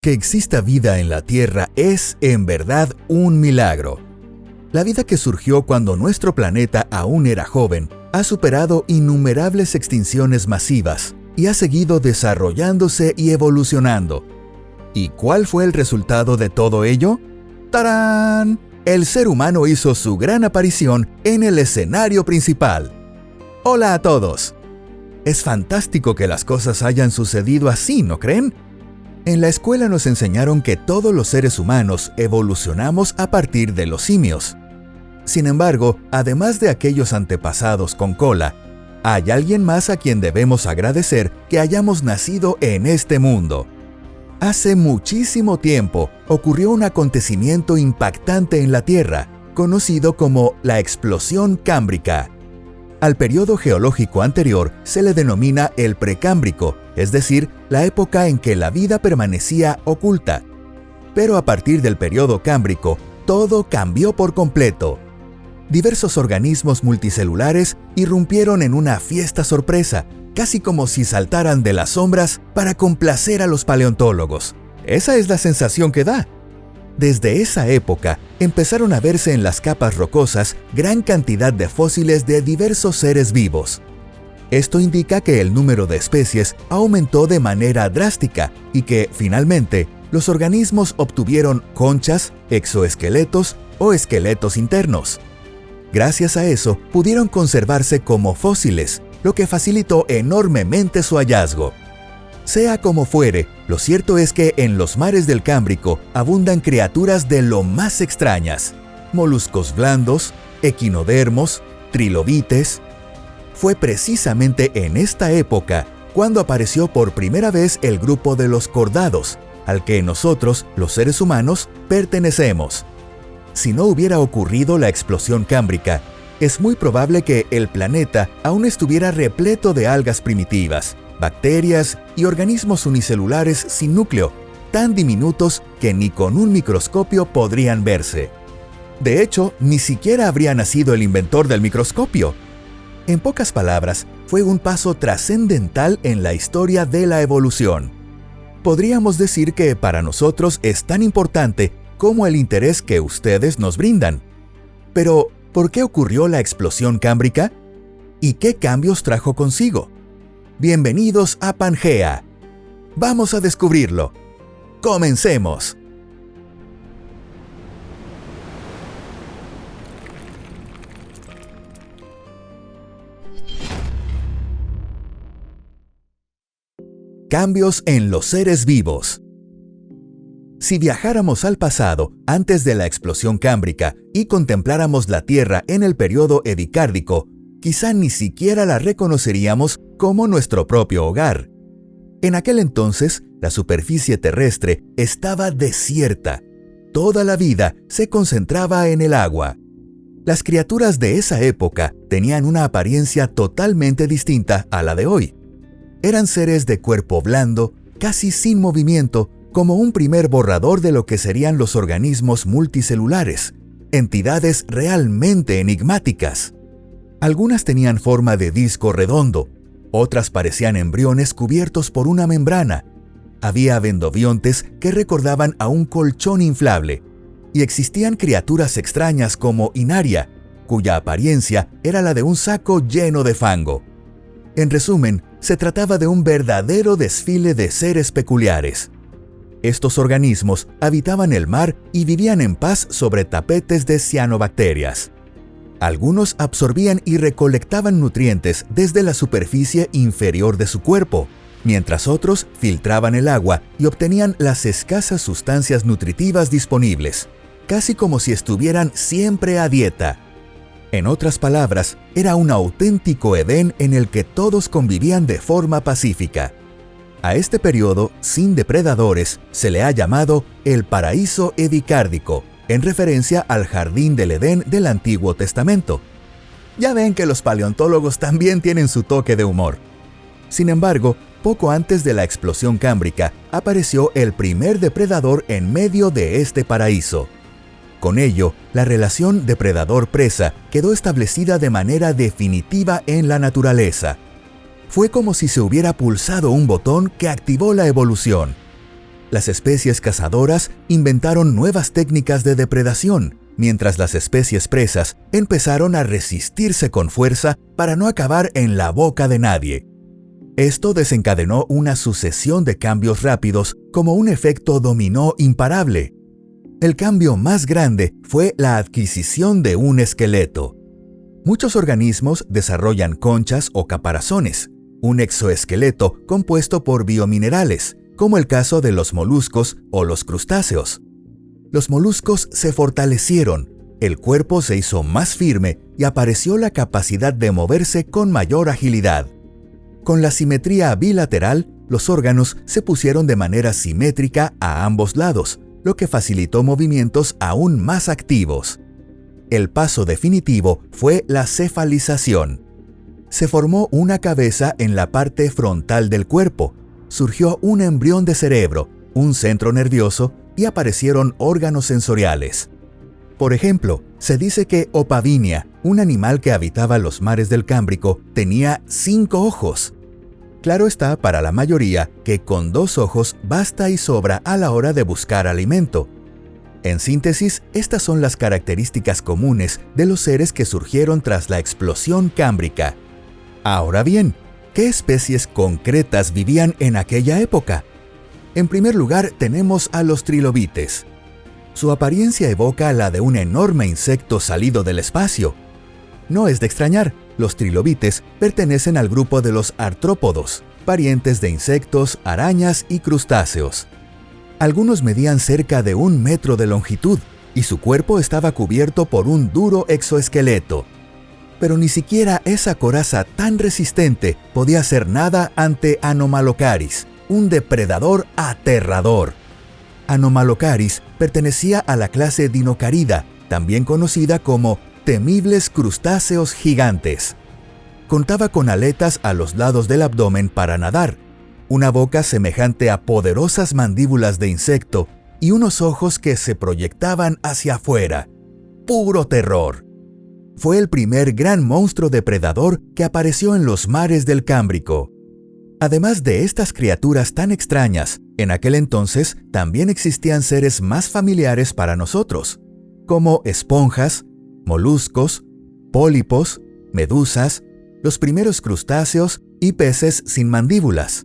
Que exista vida en la Tierra es, en verdad, un milagro. La vida que surgió cuando nuestro planeta aún era joven ha superado innumerables extinciones masivas y ha seguido desarrollándose y evolucionando. ¿Y cuál fue el resultado de todo ello? ¡Tarán! El ser humano hizo su gran aparición en el escenario principal. ¡Hola a todos! Es fantástico que las cosas hayan sucedido así, ¿no creen? En la escuela nos enseñaron que todos los seres humanos evolucionamos a partir de los simios. Sin embargo, además de aquellos antepasados con cola, hay alguien más a quien debemos agradecer que hayamos nacido en este mundo. Hace muchísimo tiempo ocurrió un acontecimiento impactante en la Tierra, conocido como la explosión cámbrica. Al periodo geológico anterior se le denomina el precámbrico, es decir, la época en que la vida permanecía oculta. Pero a partir del periodo cámbrico, todo cambió por completo. Diversos organismos multicelulares irrumpieron en una fiesta sorpresa, casi como si saltaran de las sombras para complacer a los paleontólogos. Esa es la sensación que da. Desde esa época, empezaron a verse en las capas rocosas gran cantidad de fósiles de diversos seres vivos. Esto indica que el número de especies aumentó de manera drástica y que, finalmente, los organismos obtuvieron conchas, exoesqueletos o esqueletos internos. Gracias a eso, pudieron conservarse como fósiles, lo que facilitó enormemente su hallazgo. Sea como fuere, lo cierto es que en los mares del Cámbrico abundan criaturas de lo más extrañas: moluscos blandos, equinodermos, trilobites. Fue precisamente en esta época cuando apareció por primera vez el grupo de los cordados, al que nosotros, los seres humanos, pertenecemos. Si no hubiera ocurrido la explosión cámbrica, es muy probable que el planeta aún estuviera repleto de algas primitivas, bacterias y organismos unicelulares sin núcleo, tan diminutos que ni con un microscopio podrían verse. De hecho, ni siquiera habría nacido el inventor del microscopio. En pocas palabras, fue un paso trascendental en la historia de la evolución. Podríamos decir que para nosotros es tan importante como el interés que ustedes nos brindan. Pero, ¿por qué ocurrió la explosión cámbrica? ¿Y qué cambios trajo consigo? Bienvenidos a Pangea. Vamos a descubrirlo. ¡Comencemos! Cambios en los seres vivos. Si viajáramos al pasado, antes de la explosión cámbrica, y contempláramos la Tierra en el periodo edicárdico, quizá ni siquiera la reconoceríamos como nuestro propio hogar. En aquel entonces, la superficie terrestre estaba desierta. Toda la vida se concentraba en el agua. Las criaturas de esa época tenían una apariencia totalmente distinta a la de hoy. Eran seres de cuerpo blando, casi sin movimiento, como un primer borrador de lo que serían los organismos multicelulares, entidades realmente enigmáticas. Algunas tenían forma de disco redondo, otras parecían embriones cubiertos por una membrana. Había endobiontes que recordaban a un colchón inflable, y existían criaturas extrañas como Inaria, cuya apariencia era la de un saco lleno de fango. En resumen, se trataba de un verdadero desfile de seres peculiares. Estos organismos habitaban el mar y vivían en paz sobre tapetes de cianobacterias. Algunos absorbían y recolectaban nutrientes desde la superficie inferior de su cuerpo, mientras otros filtraban el agua y obtenían las escasas sustancias nutritivas disponibles, casi como si estuvieran siempre a dieta. En otras palabras, era un auténtico Edén en el que todos convivían de forma pacífica. A este periodo, sin depredadores, se le ha llamado el paraíso edicárdico, en referencia al jardín del Edén del Antiguo Testamento. Ya ven que los paleontólogos también tienen su toque de humor. Sin embargo, poco antes de la explosión cámbrica, apareció el primer depredador en medio de este paraíso. Con ello, la relación depredador-presa quedó establecida de manera definitiva en la naturaleza. Fue como si se hubiera pulsado un botón que activó la evolución. Las especies cazadoras inventaron nuevas técnicas de depredación, mientras las especies presas empezaron a resistirse con fuerza para no acabar en la boca de nadie. Esto desencadenó una sucesión de cambios rápidos como un efecto dominó imparable. El cambio más grande fue la adquisición de un esqueleto. Muchos organismos desarrollan conchas o caparazones, un exoesqueleto compuesto por biominerales, como el caso de los moluscos o los crustáceos. Los moluscos se fortalecieron, el cuerpo se hizo más firme y apareció la capacidad de moverse con mayor agilidad. Con la simetría bilateral, los órganos se pusieron de manera simétrica a ambos lados, lo que facilitó movimientos aún más activos. El paso definitivo fue la cefalización. Se formó una cabeza en la parte frontal del cuerpo, surgió un embrión de cerebro, un centro nervioso y aparecieron órganos sensoriales. Por ejemplo, se dice que Opavinia, un animal que habitaba los mares del Cámbrico, tenía 5 ojos. Claro está para la mayoría que con 2 ojos basta y sobra a la hora de buscar alimento. En síntesis, estas son las características comunes de los seres que surgieron tras la explosión cámbrica. Ahora bien, ¿qué especies concretas vivían en aquella época? En primer lugar, tenemos a los trilobites. Su apariencia evoca la de un enorme insecto salido del espacio. No es de extrañar, los trilobites pertenecen al grupo de los artrópodos, parientes de insectos, arañas y crustáceos. Algunos medían cerca de 1 metro de longitud y su cuerpo estaba cubierto por un duro exoesqueleto. Pero ni siquiera esa coraza tan resistente podía hacer nada ante Anomalocaris, un depredador aterrador. Anomalocaris pertenecía a la clase Dinocarida, también conocida como temibles crustáceos gigantes. Contaba con aletas a los lados del abdomen para nadar, una boca semejante a poderosas mandíbulas de insecto y unos ojos que se proyectaban hacia afuera. ¡Puro terror! Fue el primer gran monstruo depredador que apareció en los mares del Cámbrico. Además de estas criaturas tan extrañas, en aquel entonces también existían seres más familiares para nosotros, como esponjas, moluscos, pólipos, medusas, los primeros crustáceos y peces sin mandíbulas.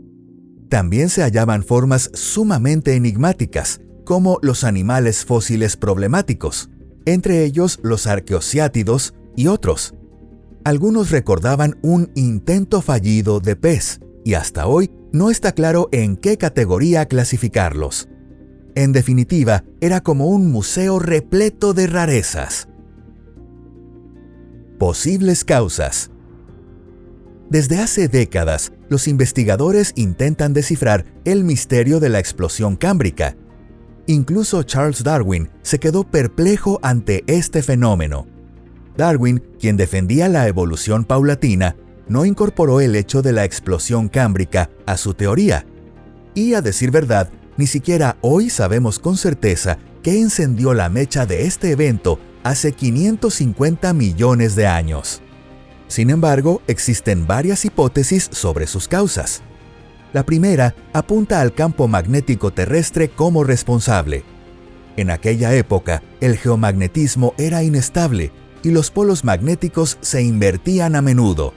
También se hallaban formas sumamente enigmáticas, como los animales fósiles problemáticos, entre ellos los arqueociátidos y otros. Algunos recordaban un intento fallido de pez, y hasta hoy no está claro en qué categoría clasificarlos. En definitiva, era como un museo repleto de rarezas. Posibles causas. Desde hace décadas, los investigadores intentan descifrar el misterio de la explosión cámbrica. Incluso Charles Darwin se quedó perplejo ante este fenómeno. Darwin, quien defendía la evolución paulatina, no incorporó el hecho de la explosión cámbrica a su teoría. Y a decir verdad, ni siquiera hoy sabemos con certeza qué encendió la mecha de este evento hace 550 millones de años. Sin embargo, existen varias hipótesis sobre sus causas. La primera apunta al campo magnético terrestre como responsable. En aquella época, el geomagnetismo era inestable y los polos magnéticos se invertían a menudo.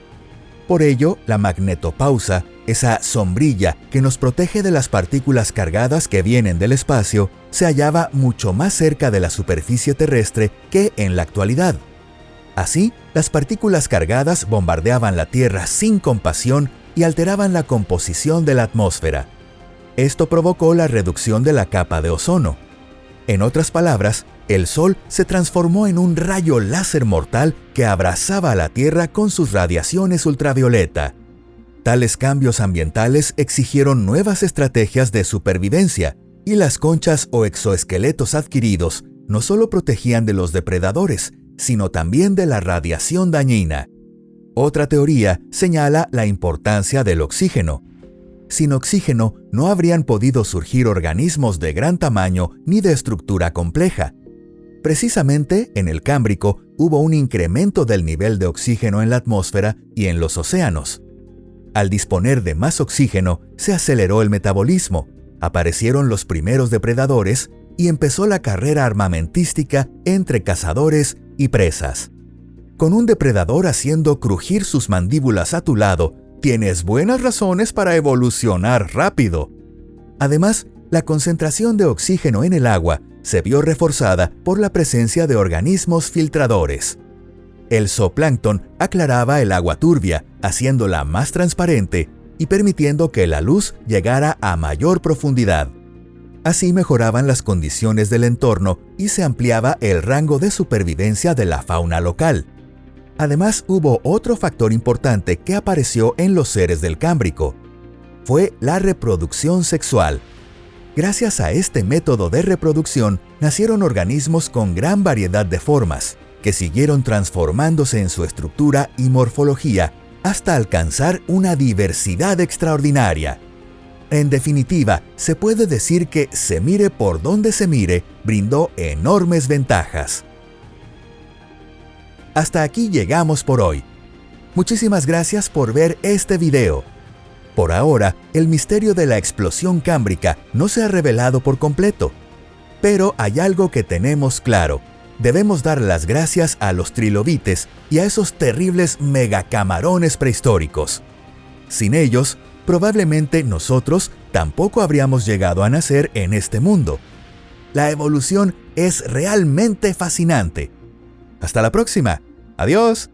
Por ello, la magnetopausa, esa sombrilla que nos protege de las partículas cargadas que vienen del espacio, se hallaba mucho más cerca de la superficie terrestre que en la actualidad. Así, las partículas cargadas bombardeaban la Tierra sin compasión y alteraban la composición de la atmósfera. Esto provocó la reducción de la capa de ozono. En otras palabras, el Sol se transformó en un rayo láser mortal que abrazaba a la Tierra con sus radiaciones ultravioleta. Tales cambios ambientales exigieron nuevas estrategias de supervivencia, y las conchas o exoesqueletos adquiridos no solo protegían de los depredadores, sino también de la radiación dañina. Otra teoría señala la importancia del oxígeno. Sin oxígeno no habrían podido surgir organismos de gran tamaño ni de estructura compleja. Precisamente en el Cámbrico hubo un incremento del nivel de oxígeno en la atmósfera y en los océanos. Al disponer de más oxígeno, se aceleró el metabolismo, Aparecieron los primeros depredadores y empezó la carrera armamentística entre cazadores y presas. Con un depredador haciendo crujir sus mandíbulas a tu lado, tienes buenas razones para evolucionar rápido. Además, la concentración de oxígeno en el agua se vio reforzada por la presencia de organismos filtradores. El zooplancton aclaraba el agua turbia, haciéndola más transparente y permitiendo que la luz llegara a mayor profundidad. Así mejoraban las condiciones del entorno y se ampliaba el rango de supervivencia de la fauna local. Además, hubo otro factor importante que apareció en los seres del Cámbrico. Fue la reproducción sexual. Gracias a este método de reproducción, nacieron organismos con gran variedad de formas, que siguieron transformándose en su estructura y morfología hasta alcanzar una diversidad extraordinaria. En definitiva, se puede decir que, se mire por donde se mire, brindó enormes ventajas. Hasta aquí llegamos por hoy. Muchísimas gracias por ver este video. Por ahora, el misterio de la explosión cámbrica no se ha revelado por completo. Pero hay algo que tenemos claro. Debemos dar las gracias a los trilobites y a esos terribles megacamarones prehistóricos. Sin ellos, probablemente nosotros tampoco habríamos llegado a nacer en este mundo. La evolución es realmente fascinante. Hasta la próxima. Adiós.